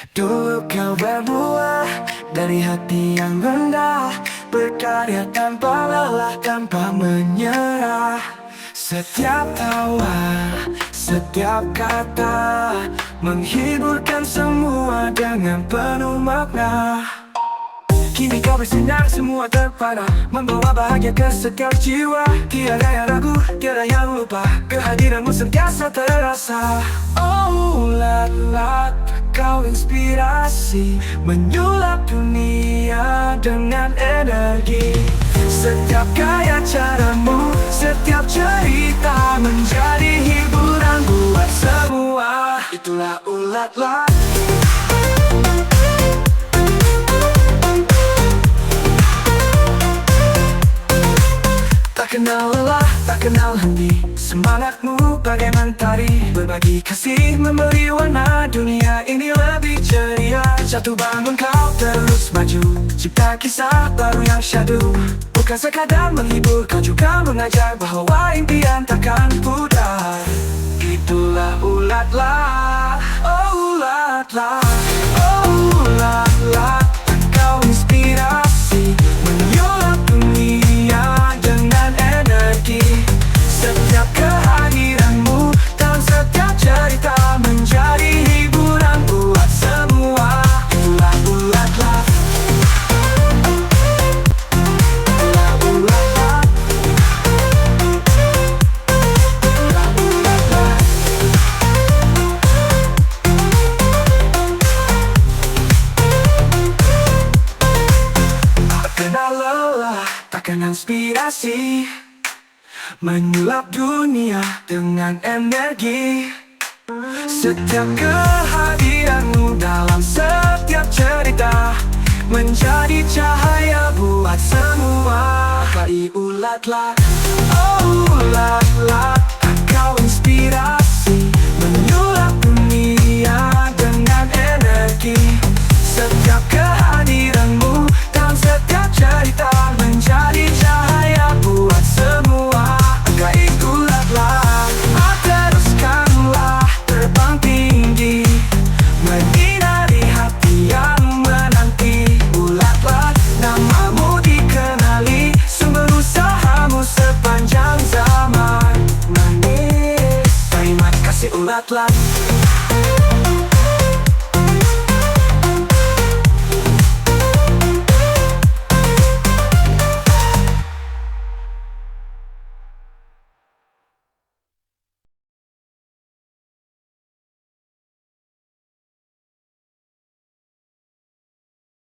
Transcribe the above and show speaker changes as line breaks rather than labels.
Dulu kau berbuah dari hati yang rendah, berkarya tanpa lelah, tanpa menyerah. Setiap tawa, setiap kata menghiburkan semua dengan penuh makna. Kini kau bersinar, semua terpana, membawa bahagia ke setiap jiwa. Tiada yang ragu, tiada yang lupa, kehadiranmu sentiasa terasa. Oh ulat-ulat, kau inspirasi, menyulap dunia dengan energi. Setiap gaya caramu, setiap cerita menjadi hiburan buat semua. Itulah ulat-ulat. Tak kenal lelah, tak kenal henti, semangatmu bagai mentari, berbagi kasih, memberi warna dunia ini lebih ceria. Jatuh bangun kau terus maju, cipta kisah baru yang syahdu. Bukan sekadar menghibur, kau juga mengajar bahwa impian takkan pudar. Itulah ulat-ulat, oh ulat-ulat, oh ulat-ulat. Kau inspirasi, menyulap dunia dengan energi. Setiap kehadiranmu dan setiap cerita menjadi hiburan buat semua. Itulah ulat-ulat, itulah ulat-ulat, itulah ulat-ulat. Tak kenal lelah, tak kenal inspirasi, menyulap dunia dengan energi. Setiap kehadiranmu dalam setiap cerita menjadi cahaya buat semua. Pai ulat-ulat, oh ulat-ulat, kau inspirasi.